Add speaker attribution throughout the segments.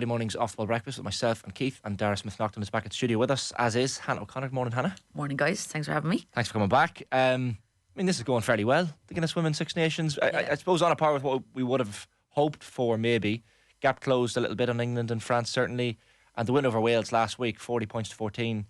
Speaker 1: Mornings OTB Breakfast with myself and Keith, and Dara Smith-Nocton is back at the studio with us, as is Hannah O'Connor. Good morning, Hannah.
Speaker 2: Morning, guys. Thanks for having me.
Speaker 1: Thanks for coming back. This is going fairly well, the Guinness Women's Six Nations. I suppose on a par with what we would have hoped for, maybe. Gap closed a little bit on England and France, certainly, and the win over Wales last week, 40 points to 14,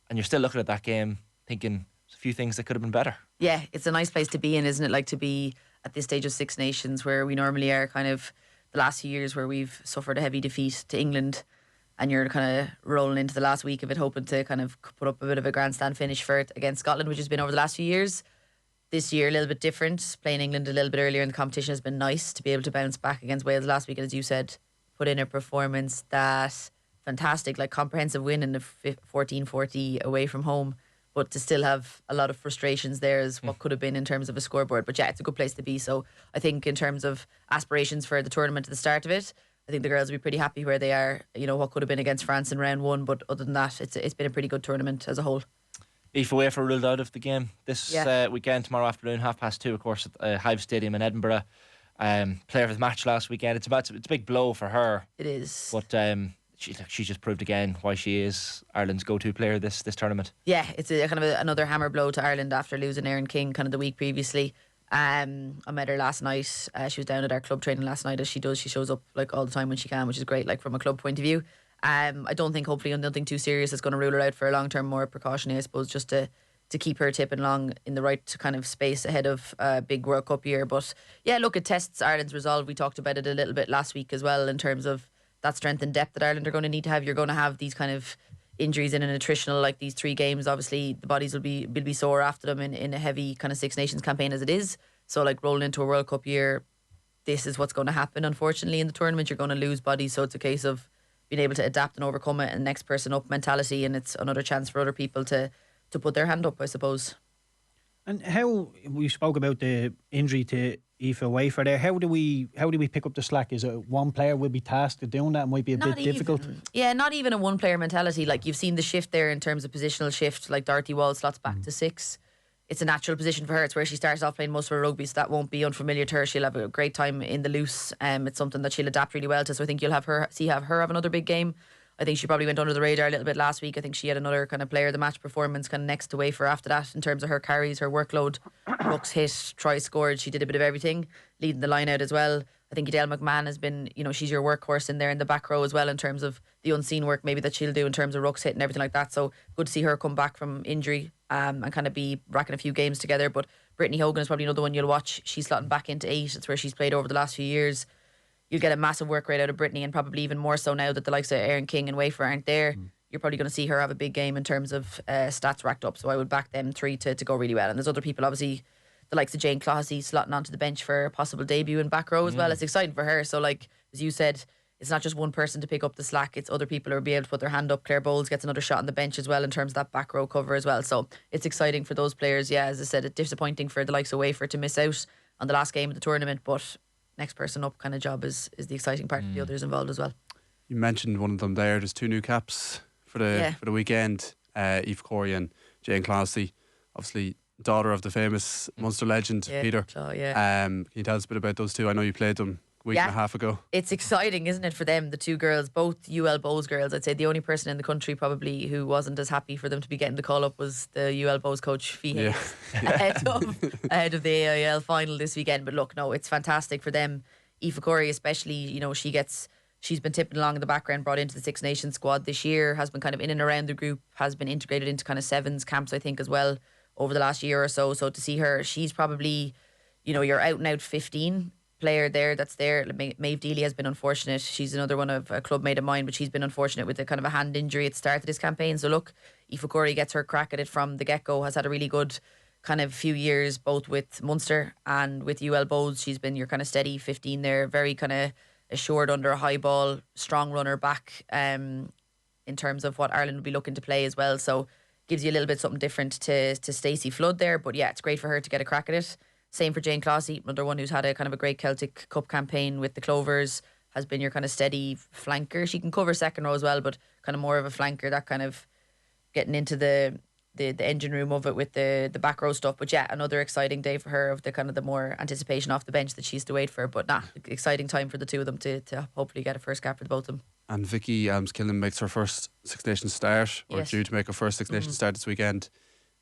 Speaker 1: and you're still looking at that game thinking there's a few things that could have been better. Yeah,
Speaker 2: it's a nice place to be in, isn't it? Like, to be at this stage of Six Nations where we normally are, kind of the last few years where we've suffered a heavy defeat to England, and you're kind of rolling into the last week of it, hoping to kind of put up a bit of a grandstand finish for it against Scotland, which has been over the last few years. This year a little bit different. Playing England a little bit earlier in the competition has been nice to be able to bounce back against Wales last week, and as you said, put in a performance that fantastic, like comprehensive win in the 14-40 away from home, but to still have a lot of frustrations there as what could have been in terms of a scoreboard. But yeah, it's a good place to be. So I think in terms of aspirations for the tournament at the start of it, I think the girls will be pretty happy where they are. You know, what could have been against France in round one, but other than that, it's been a pretty good tournament as a whole.
Speaker 1: Aoife Wafer ruled out of the game this weekend, tomorrow afternoon, 2:30, of course, at Hive Stadium in Edinburgh. Player of the match last weekend. It's a big blow for her.
Speaker 2: It is.
Speaker 1: But she just proved again why she is Ireland's go-to player this tournament.
Speaker 2: Yeah, it's a kind of another hammer blow to Ireland after losing Erin King kind of the week previously. I met her last night. She was down at our club training last night, as she does. She shows up like all the time when she can, which is great, like from a club point of view. I don't think, hopefully, nothing too serious is going to rule her out for a long term. More precautionary, I suppose, just to keep her tipping along in the right kind of space ahead of a big World Cup year. But yeah, look, it tests Ireland's resolve. We talked about it a little bit last week as well, in terms of that strength and depth that Ireland are going to need to have. You're going to have these kind of injuries in an attritional, like these 3 games. Obviously, the bodies will be sore after them in a heavy kind of Six Nations campaign as it is. So, like, rolling into a World Cup year, this is what's going to happen. Unfortunately, in the tournament, you're going to lose bodies. So it's a case of being able to adapt and overcome it, and next person up mentality, and it's another chance for other people to put their hand up, I suppose.
Speaker 3: And how we spoke about the injury to Aoife Wafer there, how do we pick up the slack? Is it one player will be tasked with doing that? It might be a bit difficult.
Speaker 2: Yeah, not even a one player mentality. Like, you've seen the shift there in terms of positional shift. Like, Dorothy Wall slots back to 6. It's a natural position for her. It's where she starts off playing most of her rugby, so that won't be unfamiliar to her. She'll have a great time in the loose. It's something that she'll adapt really well to. So I think you'll have her have another big game. I think she probably went under the radar a little bit last week. I think she had another kind of player of the match performance kind of next to Wafer after that, in terms of her carries, her workload, rucks hit, try scored. She did a bit of everything, leading the line out as well. I think Adele McMahon has been, she's your workhorse in there in the back row as well, in terms of the unseen work maybe that she'll do in terms of rucks hit and everything like that. So good to see her come back from injury and kind of be racking a few games together. But Britney Hogan is probably another one you'll watch. She's slotting back into 8. It's where she's played over the last few years. You'll get a massive work rate out of Britney, and probably even more so now that the likes of Erin King and Wafer aren't there. You're probably going to see her have a big game in terms of stats racked up. So I would back them 3 to go really well. And there's other people, obviously, the likes of Jane Clohessy slotting onto the bench for a possible debut in back row as well. It's exciting for her. So, like, as you said, it's not just one person to pick up the slack. It's other people who will be able to put their hand up. Claire Bowles gets another shot on the bench as well in terms of that back row cover as well. So it's exciting for those players. Yeah, as I said, it's disappointing for the likes of Wafer to miss out on the last game of the tournament, but next person up kind of job is the exciting part for the others involved as well.
Speaker 4: You mentioned one of them there. There's 2 new caps for the weekend. Aoife Corey and Jane Clohessy, obviously daughter of the famous Munster legend Peter. Can you tell us a bit about those 2? I know you played them a week and a half ago.
Speaker 2: It's exciting, isn't it, for them, the 2 girls, both UL Bows girls. I'd say the only person in the country probably who wasn't as happy for them to be getting the call up was the UL Bows coach Fee Hayes ahead of the AIL final this weekend. But look, no, it's fantastic for them. Aoife Corey especially, she's been tipping along in the background, brought into the Six Nations squad this year, has been kind of in and around the group, has been integrated into kind of sevens camps, I think, as well, over the last year or so. So to see her, she's probably, your out and out 15 player that's there. Maeve Deely has been unfortunate. She's another one of a club mate of mine, but she's been unfortunate with a kind of a hand injury at the start of this campaign. So look, Aoife Corey gets her crack at it from the get-go, has had a really good kind of few years both with Munster and with UL Bows. She's been your kind of steady 15 there, very kind of assured under a high ball, strong runner back in terms of what Ireland will be looking to play as well. So gives you a little bit something different to Stacey Flood there. But yeah, it's great for her to get a crack at it. Same for Jane Clohessy, another one who's had a kind of a great Celtic Cup campaign with the Clovers, has been your kind of steady flanker. She can cover second row as well, but kind of more of a flanker, that kind of getting into the engine room of it with the back row stuff. But yeah, another exciting day for her, of the kind of the more anticipation off the bench that she used to wait for. But exciting time for the 2 of them to hopefully get a first cap for the both of them.
Speaker 4: And Vicki Klin makes her first Six Nations start, or due to make her first Six Nations start this weekend.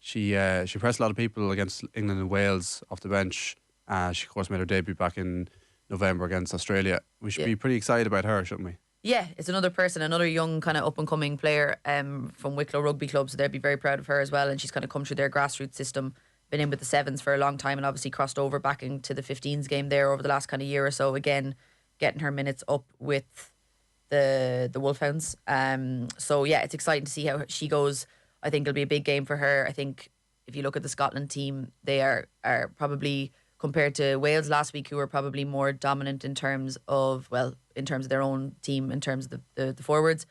Speaker 4: She pressed a lot of people against England and Wales off the bench. She of course made her debut back in November against Australia. We should be pretty excited about her, shouldn't we?
Speaker 2: Yeah, it's another person, another young kind of up and coming player from Wicklow Rugby Club, so they'd be very proud of her as well. And she's kind of come through their grassroots system, been in with the sevens for a long time, and obviously crossed over back into the 15s game there over the last kind of year or so. Again, getting her minutes up with the Wolfhounds. So yeah, it's exciting to see how she goes. I think it'll be a big game for her. I think if you look at the Scotland team, they are probably, compared to Wales last week, who were probably more dominant in terms of their own team, in terms of the forwards.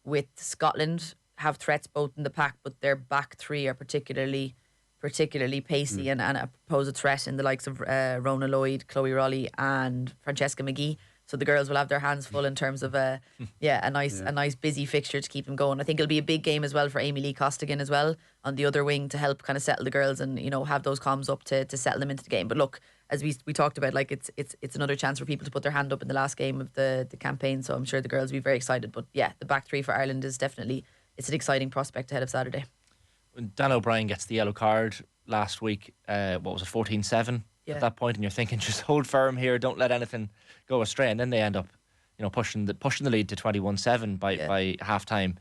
Speaker 2: With Scotland, have threats both in the pack, but their back three are particularly pacey and pose a threat in the likes of Rona Lloyd, Chloe Rowley and Francesca McGee. So the girls will have their hands full in terms of a nice busy fixture to keep them going. I think it'll be a big game as well for Amy Lee Costigan as well on the other wing to help kind of settle the girls and, you know, have those comms up to settle them into the game. But look, as we talked about, like it's another chance for people to put their hand up in the last game of the campaign. So I'm sure the girls will be very excited. But yeah, the back three for Ireland is definitely, it's an exciting prospect ahead of Saturday.
Speaker 1: When Dan O'Brien gets the yellow card last week, what was it, 14-7 at that point, and you're thinking, just hold firm here, don't let anything go astray, and then they end up, you know, pushing the lead to 21-7 by half time.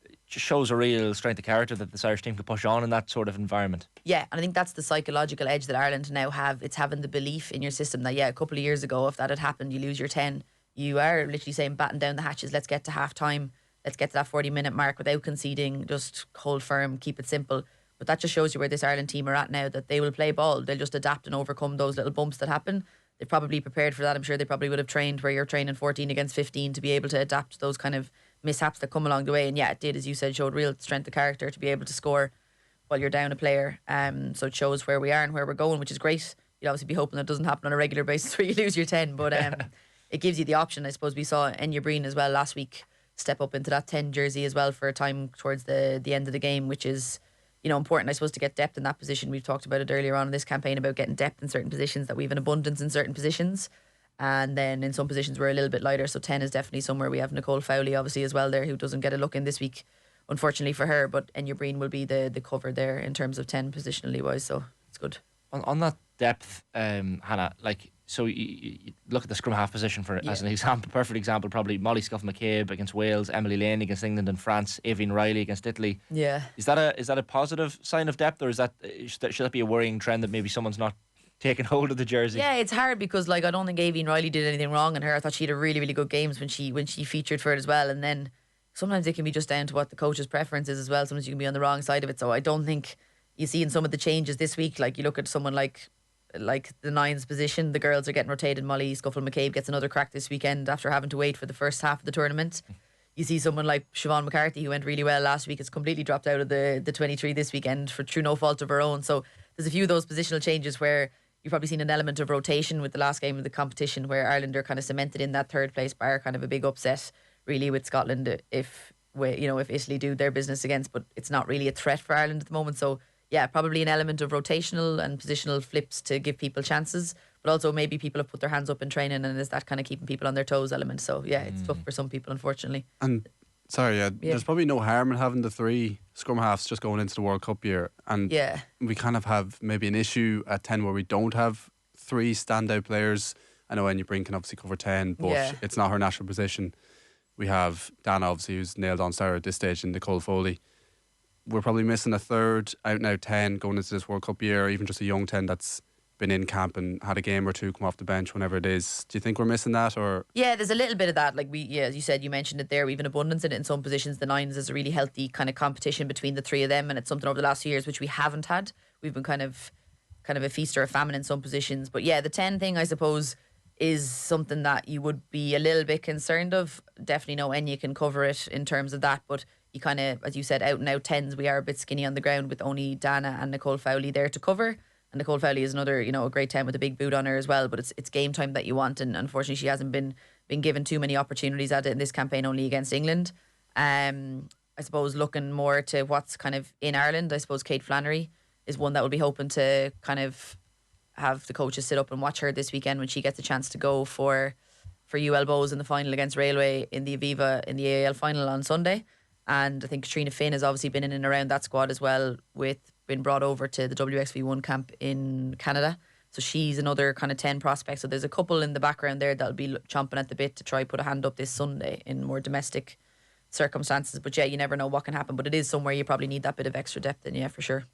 Speaker 1: It just shows a real strength of character that this Irish team can push on in that sort of environment. Yeah,
Speaker 2: and I think that's the psychological edge that Ireland now have. It's having the belief in your system that, a couple of years ago, if that had happened, you lose your 10, you are literally saying, batten down the hatches, let's get to half time, let's get to that 40-minute mark without conceding, just hold firm, keep it simple. But that just shows you where this Ireland team are at now, that they will play ball. They'll just adapt and overcome those little bumps that happen. They're probably prepared for that. I'm sure they probably would have trained where you're training 14 against 15 to be able to adapt to those kind of mishaps that come along the way. And yeah, it did, as you said, showed real strength of character to be able to score while you're down a player. So it shows where we are and where we're going, which is great. You'd obviously be hoping that doesn't happen on a regular basis where you lose your 10. But it gives you the option. I suppose we saw Eanna Dalton as well last week step up into that 10 jersey as well for a time towards the end of the game, which is, you know, important, I suppose, to get depth in that position. We've talked about it earlier on in this campaign about getting depth in certain positions, that we have an abundance in certain positions. And then in some positions we're a little bit lighter. So 10 is definitely somewhere. We have Nicole Fowley obviously as well there, who doesn't get a look in this week, unfortunately for her. But Eanna Dalton will be the cover there in terms of 10 positionally wise. So it's good.
Speaker 1: On that depth, Hannah, like, so you look at the scrum half position as an example, perfect example, probably Molly Scuff-McCabe against Wales, Emily Lane against England and France, Aoibhinn Riley against Italy.
Speaker 2: Yeah.
Speaker 1: Is that a positive sign of depth, or should that be a worrying trend that maybe someone's not taking hold of the jersey?
Speaker 2: Yeah, it's hard because, like, I don't think Aoibhinn Riley did anything wrong in her. I thought she had a really, really good games when she featured for it as well. And then sometimes it can be just down to what the coach's preference is as well. Sometimes you can be on the wrong side of it. So I don't think you see in some of the changes this week, like you look at someone like the nines position, the girls are getting rotated. Molly Scuffle-McCabe gets another crack this weekend after having to wait for the first half of the tournament. You see someone like Siobhan McCarthy, who went really well last week, has completely dropped out of the 23 this weekend through no fault of her own. So there's a few of those positional changes where you've probably seen an element of rotation with the last game of the competition, where Ireland are kind of cemented in that third place bar, kind of a big upset really with Scotland if Italy do their business against, but it's not really a threat for Ireland at the moment. So yeah, probably an element of rotational and positional flips to give people chances, but also maybe people have put their hands up in training, and is that kind of keeping people on their toes element. So yeah, it's tough for some people, unfortunately.
Speaker 4: And there's probably no harm in having the three scrum halves just going into the World Cup year, and we kind of have maybe an issue at 10 where we don't have three standout players. I know Eanna Dalton can obviously cover 10, but it's not her natural position. We have Dana, obviously, who's nailed on star at this stage, and Nicole Foley. We're probably missing a third out and out 10 going into this World Cup year, or even just a young 10 that's been in camp and had a game or two come off the bench whenever it is. Do you think we're missing that? Or
Speaker 2: yeah, there's a little bit of that. Like as you said, you mentioned it there, we have an abundance in it in some positions. The nines is a really healthy kind of competition between the three of them, and it's something over the last few years which we haven't had. We've been kind of a feast or a famine in some positions. But yeah, the 10 thing, I suppose, is something that you would be a little bit concerned of. Definitely know Eanna can cover it in terms of that, but you kind of, as you said, out and out 10s, we are a bit skinny on the ground with only Dana and Nicole Fowley there to cover. And Nicole Fowley is another, a great 10 with a big boot on her as well, but it's game time that you want, and unfortunately she hasn't been given too many opportunities at it in this campaign, only against England. I suppose looking more to what's kind of in Ireland, I suppose Kate Flannery is one that will be hoping to kind of have the coaches sit up and watch her this weekend when she gets a chance to go for for UL Bows in the final against Railway in the Aviva in the AAL final on Sunday. And I think Katrina Finn has obviously been in and around that squad as well, been brought over to the WXV1 camp in Canada. So she's another kind of 10 prospects. So there's a couple in the background there that'll be chomping at the bit to try put a hand up this Sunday in more domestic circumstances. But yeah, you never know what can happen. But it is somewhere you probably need that bit of extra depth in, yeah, for sure.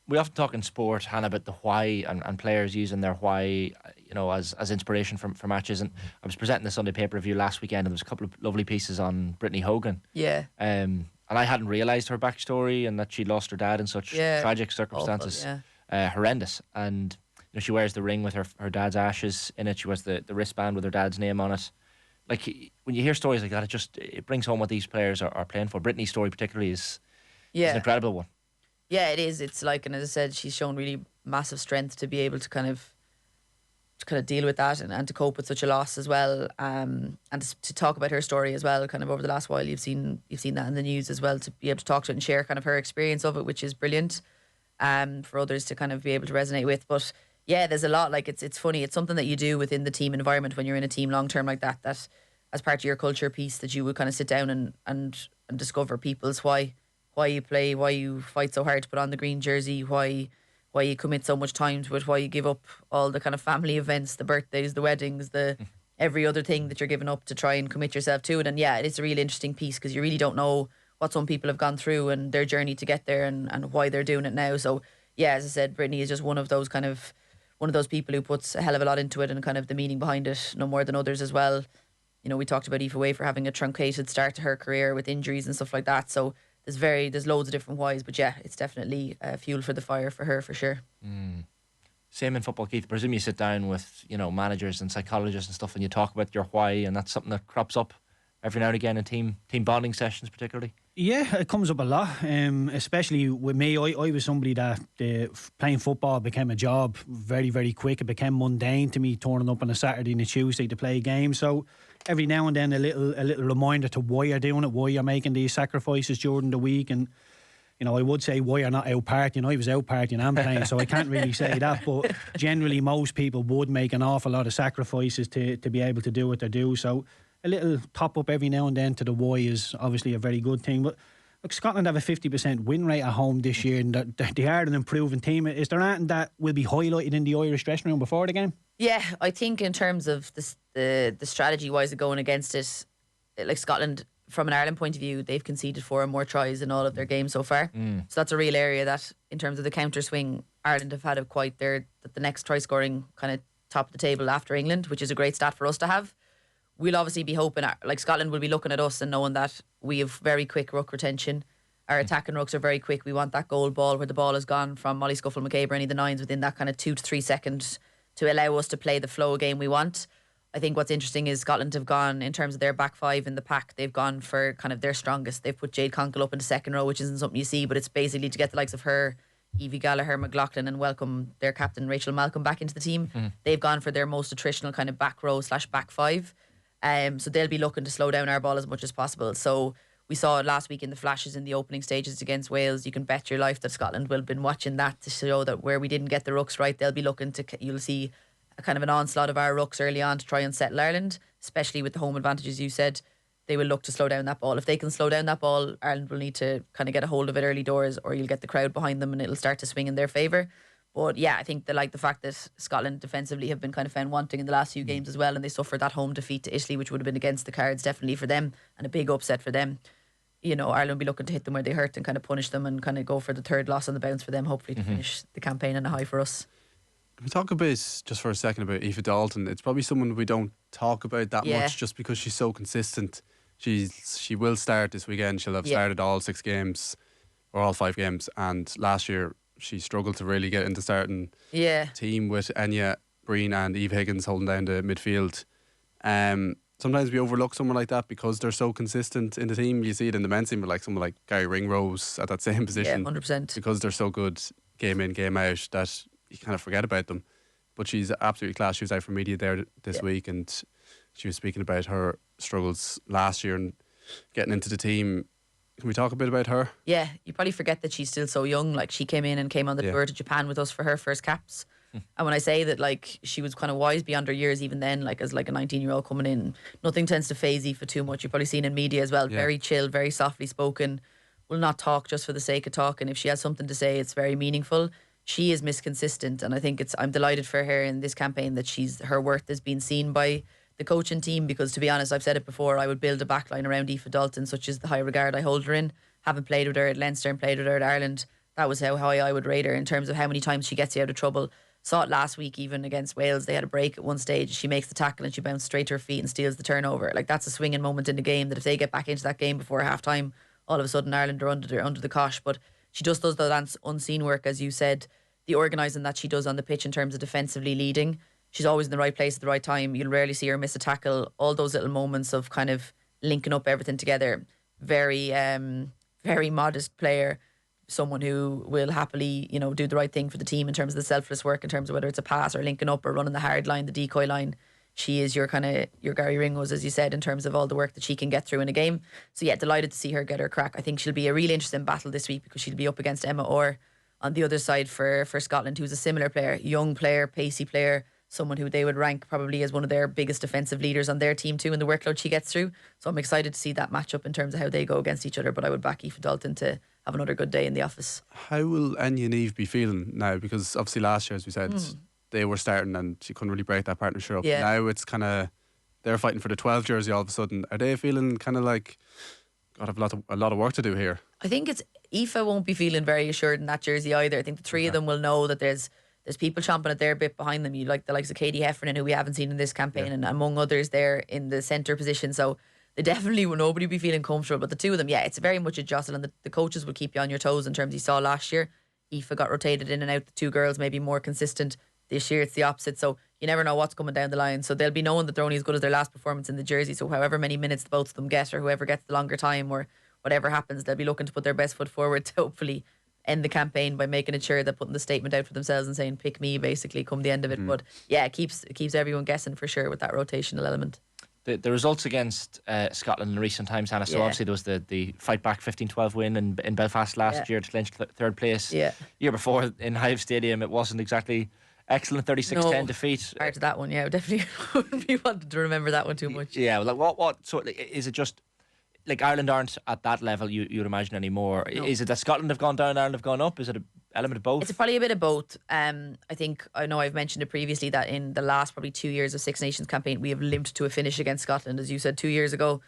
Speaker 1: We often talk in sport, Hannah, about the why and players using their why, as inspiration for matches. And I was presenting the Sunday paper review last weekend, and there was a couple of lovely pieces on Britney Hogan.
Speaker 2: Yeah.
Speaker 1: And I hadn't realised her backstory and that she lost her dad in such tragic circumstances.
Speaker 2: Awful,
Speaker 1: horrendous. And she wears the ring with her dad's ashes in it. She wears the wristband with her dad's name on it. Like, when you hear stories like that, it brings home what these players are playing for. Britney's story particularly is an incredible one.
Speaker 2: Yeah, it is. It's like, and as I said, she's shown really massive strength to be able to kind of deal with that and to cope with such a loss as well. And to talk about her story as well, kind of over the last while, you've seen that in the news as well, to be able to talk to it and share kind of her experience of it, which is brilliant. For others to kind of be able to resonate with. But yeah, there's a lot, like it's funny, it's something that you do within the team environment when you're in a team long term like that as part of your culture piece, that you would kind of sit down and discover people's why you play, why you fight so hard to put on the green jersey, why you commit so much time to it, why you give up all the kind of family events, the birthdays, the weddings, the every other thing that you're giving up to try and commit yourself to it. And yeah, it's a really interesting piece because you really don't know what some people have gone through and their journey to get there and why they're doing it now. So yeah, as I said, Britney is just one of those people who puts a hell of a lot into it and kind of the meaning behind it, no more than others as well. We talked about Aoife Wafer having a truncated start to her career with injuries and stuff like that. So there's loads of different whys, but yeah, it's definitely fuel for the fire for her for sure.
Speaker 1: Same in football, Keith. I presume you sit down with managers and psychologists and stuff, and you talk about your why, and that's something that crops up every now and again in team bonding sessions, particularly.
Speaker 3: Yeah, it comes up a lot, especially with me. I was somebody that playing football became a job very, very quick. It became mundane to me, turning up on a Saturday and a Tuesday to play a game. So every now and then a little reminder to why you're doing it, why you're making these sacrifices during the week. And I would say why you're not out partying. I was out partying and playing, so I can't really say that. But generally, most people would make an awful lot of sacrifices to be able to do what they do. So a little top up every now and then to the why is obviously a very good thing. But look, Scotland have a 50% win rate at home this year, and they are an improving team. Is there anything that will be highlighted in the Irish dressing room before the game?
Speaker 2: Yeah, I think in terms of the strategy wise of going against it, like Scotland, from an Ireland point of view, they've conceded 4 or more tries in all of their games so far. So that's a real area that, in terms of the counter swing, Ireland have had it quite there. That the next try scoring kind of top of the table after England, which is a great stat for us to have. We'll obviously be hoping, like Scotland will be looking at us and knowing that we have very quick ruck retention. Our attacking rucks are very quick. We want that goal ball where the ball has gone from Molly Scuffle McCabe or any of the nines within that kind of 2 to 3 seconds to allow us to play the flow of game we want. I think what's interesting is Scotland have gone, in terms of their back five in the pack, they've gone for kind of their strongest. They've put Jade Conkle up in the second row, which isn't something you see, but it's basically to get the likes of her, Evie Gallagher, McLaughlin, and welcome their captain Rachel Malcolm back into the team. They've gone for their most attritional kind of back row / back five. So they'll be looking to slow down our ball as much as possible. So we saw it last week in the flashes in the opening stages against Wales. You can bet your life that Scotland will have been watching that to show that where we didn't get the rucks right, they'll be looking to, you'll see a kind of an onslaught of our rucks early on to try and settle Ireland, especially with the home advantages you said. They will look to slow down that ball. If they can slow down that ball, Ireland will need to kind of get a hold of it early doors, or you'll get the crowd behind them and it'll start to swing in their favour. But yeah, I think the fact that Scotland defensively have been kind of found wanting in the last few games as well, and they suffered that home defeat to Italy, which would have been against the cards definitely for them, and a big upset for them. Ireland will be looking to hit them where they hurt and kind of punish them and kind of go for the third loss on the bounce for them, hopefully to finish the campaign on a high for us.
Speaker 4: Can we talk a bit, just for a second, about Aoife Dalton? It's probably someone we don't talk about that much just because she's so consistent. She will start this weekend. She'll have started all 6 games or all 5 games, and last year she struggled to really get into starting team with Eanna Dalton and Eve Higgins holding down the midfield. Sometimes we overlook someone like that because they're so consistent in the team. You see it in the men's team with someone like Gary Ringrose at that same position.
Speaker 2: Yeah, 100%.
Speaker 4: Because they're so good game in, game out that you kind of forget about them. But she's absolutely class. She was out for media there this week, and she was speaking about her struggles last year and getting into the team. Can we talk a bit about her?
Speaker 2: Yeah, you probably forget that she's still so young. Like, she came in and came on the tour to Japan with us for her first caps And when I say that, like, she was kind of wise beyond her years even then, like as like a 19-year-old coming in, nothing tends to faze Aoife too much. You've probably seen in media as well. Very chill, very softly spoken, will not talk just for the sake of talking. If she has something to say, it's very meaningful. She is misconsistent, and I think I'm delighted for her in this campaign that her worth has been seen by the coaching team, because to be honest, I've said it before, I would build a backline around Aoife Dalton, such as the high regard I hold her in. Having played with her at Leinster and played with her at Ireland, that was how high I would rate her in terms of how many times she gets you out of trouble. Saw it last week even against Wales. They had a break at one stage. She makes the tackle and she bounced straight to her feet and steals the turnover. Like, that's a swinging moment in the game that if they get back into that game before half time, all of a sudden Ireland are under the cosh. But she just does that unseen work, as you said, the organising that she does on the pitch in terms of defensively leading. She's always in the right place at the right time. You'll rarely see her miss a tackle. All those little moments of kind of linking up everything together. Very, very modest player. Someone who will happily, do the right thing for the team in terms of the selfless work, in terms of whether it's a pass or linking up or running the hard line, the decoy line. She is your Gary Ringos, as you said, in terms of all the work that she can get through in a game. So yeah, delighted to see her get her crack. I think she'll be a really interesting battle this week, because she'll be up against Emma Orr on the other side for Scotland, who's a similar player, young player, pacey player, someone who they would rank probably as one of their biggest defensive leaders on their team too, in the workload she gets through. So I'm excited to see that matchup in terms of how they go against each other. But I would back Aoife Dalton to have another good day in the office.
Speaker 4: How will Anya and Eve be feeling now? Because obviously last year, as we said, they were starting and she couldn't really break that partnership up.
Speaker 2: Yeah.
Speaker 4: Now it's kind of, they're fighting for the 12 jersey all of a sudden. Are they feeling kind of like, God, I've a lot of work to do here?
Speaker 2: I think Aoife won't be feeling very assured in that jersey either. I think the three of them will know that there's people chomping at their bit behind them. You like the likes of Katie Heffernan, who we haven't seen in this campaign, and among others there in the centre position. So they definitely will nobody be feeling comfortable. But the two of them, it's very much a jostle, and the coaches will keep you on your toes in terms you saw last year. Aoife got rotated in and out. The two girls may be more consistent. This year it's the opposite. So you never know what's coming down the line. So they'll be knowing that they're only as good as their last performance in the jersey. So however many minutes both of them get, or whoever gets the longer time, or whatever happens, they'll be looking to put their best foot forward to hopefully end the campaign by making it sure they're putting the statement out for themselves and saying, pick me, basically, come the end of it. But yeah, it keeps everyone guessing for sure with that rotational element.
Speaker 1: The results against Scotland in recent times, Hannah, so obviously there was the fight back 15-12 win in Belfast last year to clinch third place. Year before in Hive Stadium, it wasn't exactly excellent, 36-10 defeat.
Speaker 2: Prior to that one, I definitely wouldn't be wanting to remember that one too much.
Speaker 1: Yeah, like what sort of, is it just like Ireland aren't at that level you'd imagine anymore? No. Is it that Scotland have gone down, Ireland have gone up? Is it an element of both?
Speaker 2: It's probably a bit of both. I know I've mentioned it previously that in the last probably 2 years of Six Nations campaign, we have limped to a finish against Scotland. As you said 2 years ago,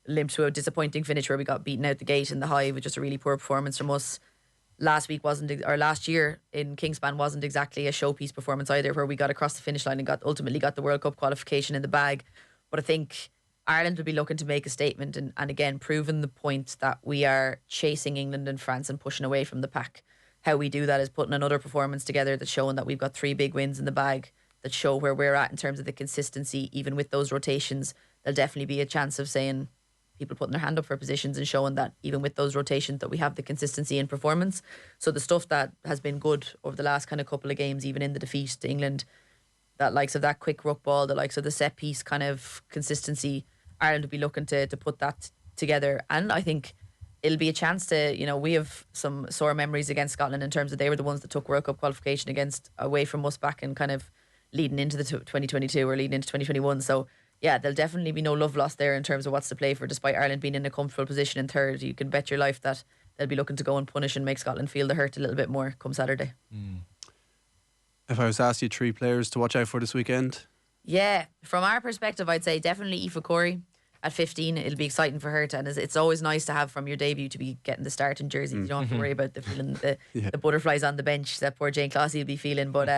Speaker 2: limped to a disappointing finish where we got beaten out the gate in the Hive with just a really poor performance from us. Last year in Kingspan wasn't exactly a showpiece performance either, where we got across the finish line and ultimately got the World Cup qualification in the bag. But I think Ireland will be looking to make a statement and again proving the point that we are chasing England and France and pushing away from the pack. How we do that is putting another performance together that's showing that we've got 3 big wins in the bag that show where we're at in terms of the consistency. Even with those rotations, there'll definitely be a chance of saying people putting their hand up for positions and showing that even with those rotations that we have the consistency in performance. So the stuff that has been good over the last kind of couple of games, even in the defeat to England, that likes of that quick ruck ball, the likes of the set piece kind of consistency, Ireland will be looking to put that together. And I think it'll be a chance to, we have some sore memories against Scotland in terms of they were the ones that took World Cup qualification away from us back and kind of leading into the 2022 or leading into 2021. So yeah, there'll definitely be no love lost there in terms of what's to play for. Despite Ireland being in a comfortable position in third, you can bet your life that they'll be looking to go and punish and make Scotland feel the hurt a little bit more come Saturday.
Speaker 4: If I was to ask you 3 players to watch out for this weekend?
Speaker 2: Yeah, from our perspective, I'd say definitely Aoife Corey at 15. It'll be exciting for her and it's always nice to have from your debut to be getting the start in jersey. You don't have to worry about the butterflies on the bench that poor Jane Clossy will be feeling. But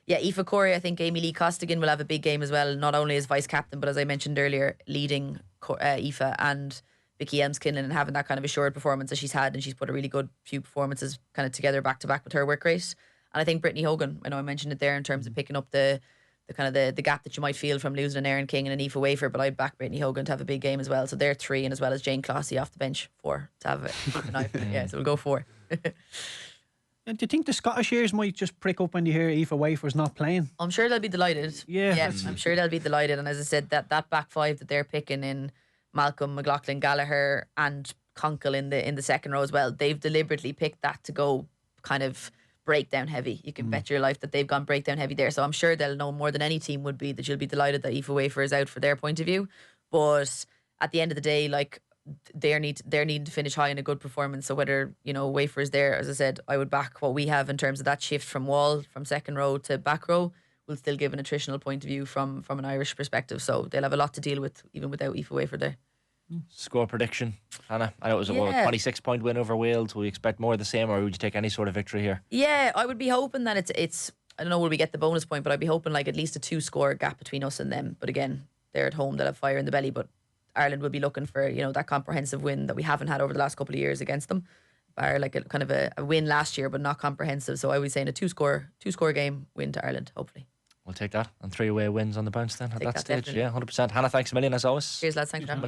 Speaker 2: Aoife Corey, I think Amy Lee Costigan will have a big game as well, not only as vice captain but as I mentioned earlier, leading Aoife and Vicki Klin and having that kind of assured performance that she's had, and she's put a really good few performances kind of together back to back with her work rate. And I think Britney Hogan, I know I mentioned it there in terms of picking up the gap that you might feel from losing an Erin King and an Aoife Wafer, but I'd back Britney Hogan to have a big game as well. So they're 3, and as well as Jane Clossy off the bench 4 to have an eye for it. Yeah, so we'll go 4.
Speaker 3: Do you think the Scottish ears might just prick up when they hear Aoife Wafer's not playing?
Speaker 2: I'm sure they'll be delighted.
Speaker 3: Yeah,
Speaker 2: I'm sure they'll be delighted. And as I said, that back 5 that they're picking in Malcolm, McLaughlin, Gallagher and Conkle in the second row as well, they've deliberately picked that to go kind of breakdown heavy. You can bet your life that they've gone breakdown heavy there. So I'm sure they'll know more than any team would be that you'll be delighted that Aoife Wafer is out for their point of view. But at the end of the day, like, they're needing to finish high in a good performance. So whether, you know, Wafer is there, as I said, I would back what we have in terms of that shift from wall, from second row to back row, will still give an attritional point of view from an Irish perspective. So they'll have a lot to deal with even without Aoife Wafer there.
Speaker 1: Score prediction, Hannah? I know it was a 26-point win over Wales. Will we expect more of the same, or would you take any sort of victory here?
Speaker 2: Yeah, I would be hoping that it's I don't know, will we get the bonus point, but I'd be hoping like at least a 2-score gap between us and them. But again, they're at home, they'll have fire in the belly, but Ireland will be looking for, you know, that comprehensive win that we haven't had over the last couple of years against them. Bar like a kind of a win last year, but not comprehensive. So I was saying a 2-score game win to Ireland, hopefully.
Speaker 1: We'll take that, and 3 away wins on the bounce then at that stage.
Speaker 2: Definitely.
Speaker 1: Yeah, 100%. Hannah, thanks a million as always.
Speaker 2: Cheers, lads. Thanks for having me.